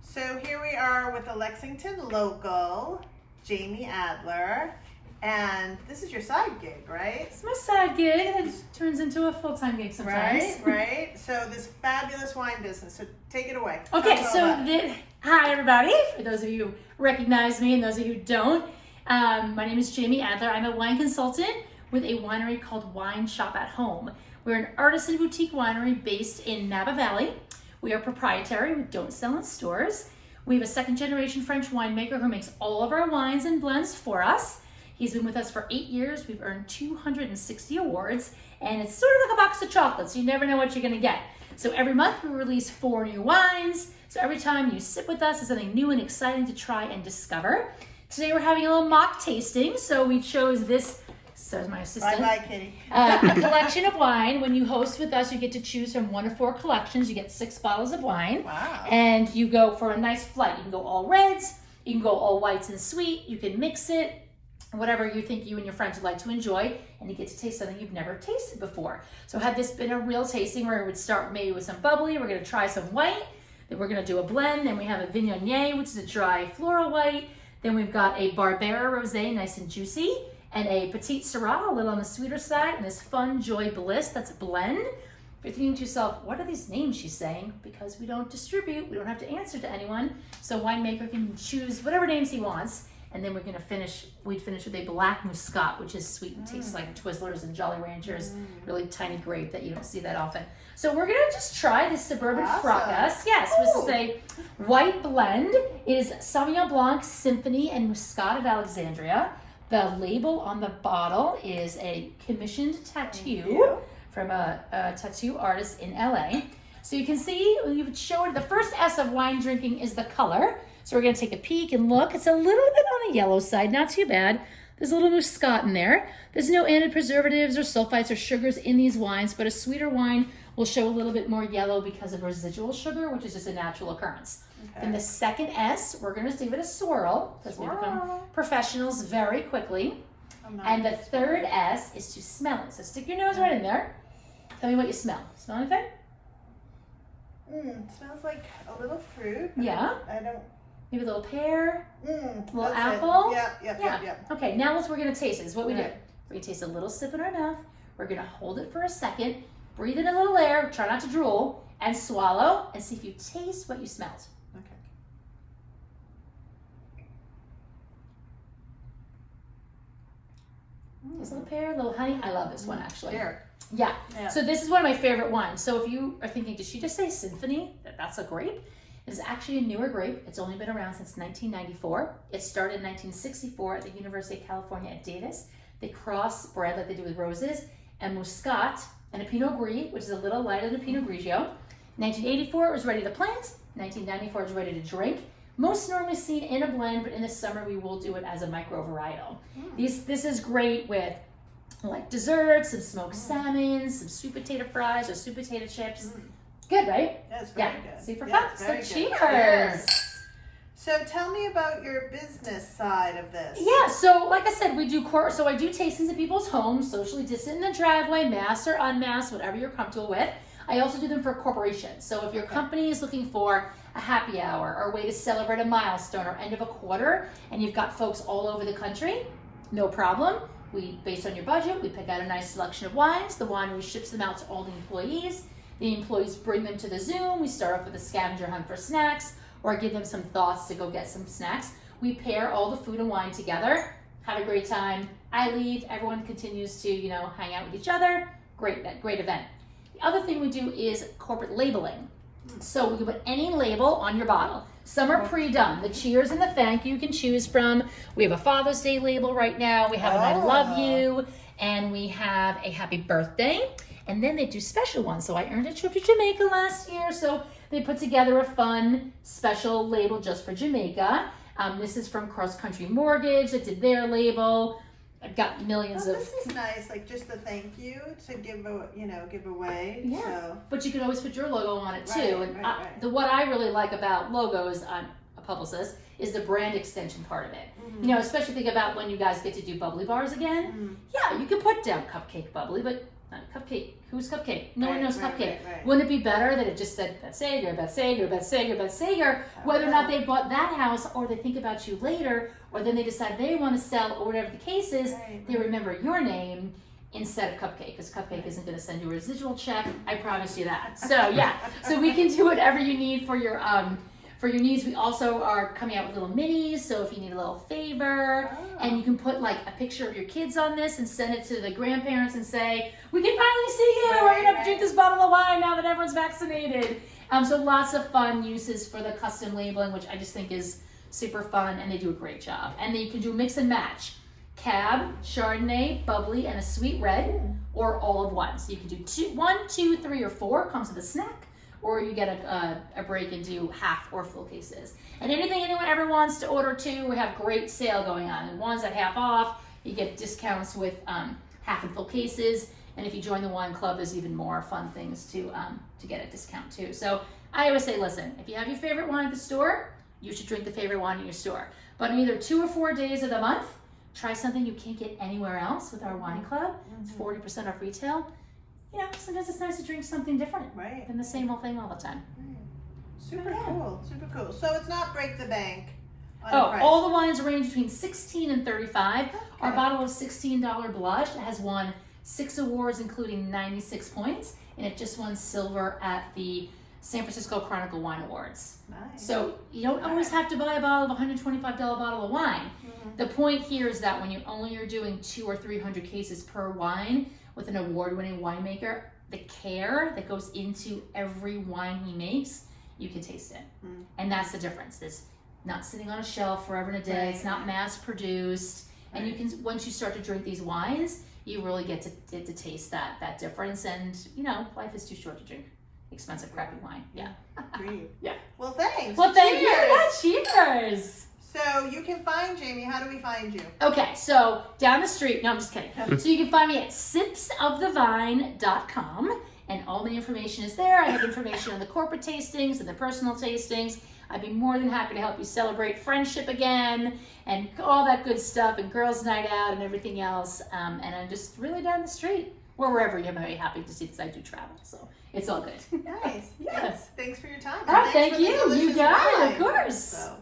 So here we are with the Lexington Local, Jamie Adler, and this is your side gig, right? It's my side gig that turns into a full-time gig sometimes. Right. So this fabulous wine business. So take it away. Okay, hi everybody. For those of you who recognize me and those of you who don't, my name is Jamie Adler. I'm a wine consultant with a winery called Wine Shop at Home. We're an artisan boutique winery based in Napa Valley. We are proprietary. We don't sell in stores. We have a second-generation French winemaker who makes all of our wines and blends for us. He's been with us for 8 years. We've earned 260 awards, and it's sort of like a box of chocolates. You never know what you're going to get. So every month we release 4 new wines. So every time you sit with us, it's something new and exciting to try and discover. Today we're having a little mock tasting. So we chose this. Says my assistant. Bye, Kitty. A collection of wine. When you host with us, you get to choose from 1 of 4 collections. You get 6 bottles of wine. Wow. And you go for a nice flight. You can go all reds. You can go all whites and sweet. You can mix it. Whatever you think you and your friends would like to enjoy. And you get to taste something you've never tasted before. So had this been a real tasting where it would start maybe with some bubbly. We're going to try some white. Then we're going to do a blend. Then we have a Viognier, which is a dry floral white. Then we've got a Barbera Rosé, nice and juicy. And a Petite Syrah, a little on the sweeter side, and this Fun Joy Bliss, that's a blend. If you're thinking to yourself, what are these names she's saying? Because we don't distribute, we don't have to answer to anyone, so winemaker can choose whatever names he wants, and then we'd finish with a black Muscat, which is sweet and tastes like Twizzlers and Jolly Ranchers, really tiny grape that you don't see that often. So we're gonna just try this Suburban Fracas. Yes, this is a white blend. It is Sauvignon Blanc, Symphony, and Muscat of Alexandria. The label on the bottle is a commissioned tattoo from a tattoo artist in LA. So you can see, you would show it, the first S of wine drinking is the color. So we're gonna take a peek and look. It's a little bit on the yellow side, not too bad. There's a little Muscat in there. There's no added preservatives or sulfites or sugars in these wines, but a sweeter wine will show a little bit more yellow because of residual sugar, which is just a natural occurrence. Okay. Then the second S, we're going to give it a swirl because we become professionals very quickly. And the third S is to smell it. So stick your nose right in there. Tell me what you smell. Smell anything? It smells like a little fruit. Yeah. I don't. Maybe a little pear. A little apple. Yeah. Okay, now we're going to taste it. This is what we do. We're going to taste a little sip in our mouth. We're going to hold it for a second. Breathe in a little air. Try not to drool. And swallow. And see if you taste what you smelled. Okay. This little pear, a little honey. I love this one actually. Pear. Yeah. So this is one of my favorite wines. So if you are thinking, did she just say Symphony? That's a grape. It is actually a newer grape. It's only been around since 1994. It started in 1964 at the University of California at Davis. They crossbred like they do with roses and Muscat and a Pinot Gris, which is a little lighter than Pinot Grigio. 1984, it was ready to plant. 1994, it was ready to drink. Most normally seen in a blend, but in the summer we will do it as a micro-varietal. This is great with like desserts, some smoked salmon, some sweet potato fries or sweet potato chips. Good, right? That's very good. Super fun. So cheers. Cheers. So tell me about your business side of this. Yeah, so like I said, I do tastings at people's homes, socially distant in the driveway, mass or unmasked, whatever you're comfortable with. I also do them for corporations. So if your company is looking for a happy hour or a way to celebrate a milestone or end of a quarter, and you've got folks all over the country, no problem. Based on your budget, we pick out a nice selection of wines. The winery ships them out to all the employees. The employees bring them to the Zoom. We start off with a scavenger hunt for snacks or give them some thoughts to go get some snacks. We pair all the food and wine together, have a great time. I leave, everyone continues to, hang out with each other. Great event. The other thing we do is corporate labeling. So we can put any label on your bottle. Some are pre-done. The cheers and the thank you can choose from. We have a Father's Day label right now. We have an I love you, and we have a happy birthday. And then they do special ones. So I earned a trip to Jamaica last year, so they put together a fun special label just for Jamaica. This is from Cross Country Mortgage. That did their label. I've got millions of. This is nice, like just the thank you to give away. Yeah, so. But you can always put your logo on it too. What I really like about logos, I'm a publicist, is the brand extension part of it. Especially think about when you guys get to do bubbly bars again. Yeah, you can put down cupcake bubbly, but Cupcake. Who's Cupcake? No one knows Cupcake. Right. Wouldn't it be better that it just said Beth Sager, Beth Sager, Beth Sager, Beth Sager, whether or not they bought that house or they think about you later, or then they decide they want to sell, or whatever the case is, they remember your name instead of Cupcake, because Cupcake isn't going to send you a residual check. I promise you that. So yeah, so we can do whatever you need for your needs. We also are coming out with little minis, so if you need a little favor, and you can put like a picture of your kids on this and send it to the grandparents and say, we can finally see you, we're going to drink this bottle of wine now that everyone's vaccinated. So lots of fun uses for the custom labeling, which I just think is super fun, and they do a great job. And then you can do mix and match. Cab, Chardonnay, bubbly, and a sweet red, or all of one. So you can do 1, 2, 3, or 4, comes with a snack, or you get a break and do half or full cases. And anything anyone ever wants to order too, we have great sale going on. And one's at half off, you get discounts with half and full cases. And if you join the wine club, there's even more fun things to get a discount too. So I always say, listen, if you have your favorite wine at the store, you should drink the favorite wine in your store. But in either 2 or 4 days of the month, try something you can't get anywhere else with our wine club. It's 40% off retail. You know, sometimes it's nice to drink something different than the same old thing all the time. Super cool, super cool. So it's not break the bank on price. All the wines range between $16 and $35. Our bottle of $16 Blush has won 6 awards, including 96 points, and it just won silver at the San Francisco Chronicle Wine Awards. Nice. So you don't always have to buy a bottle of $125 bottle of wine. The point here is that when you're doing 200 or 300 cases per wine with an award-winning winemaker, the care that goes into every wine he makes, you can taste it. And that's the difference. It's not sitting on a shelf forever and a day. It's not mass-produced. And you can, once you start to drink these wines, you really get to taste that difference. And, you know, life is too short to drink expensive, crappy wine. Yeah. Great. Yeah. Well, thanks. Well, thank you. Yeah, cheers. So you can find Jamie. How do we find you? Okay, so down the street. No, I'm just kidding. So you can find me at sipsofthevine.com, and all the information is there. I have information on the corporate tastings and the personal tastings. I'd be more than happy to help you celebrate friendship again and all that good stuff, and girls' night out and everything else. And I'm just really down the street, or wherever you're very happy to see, because I do travel. So it's all good. Nice. Yes. Thanks for your time. Oh, thank you. You got it, of course. So.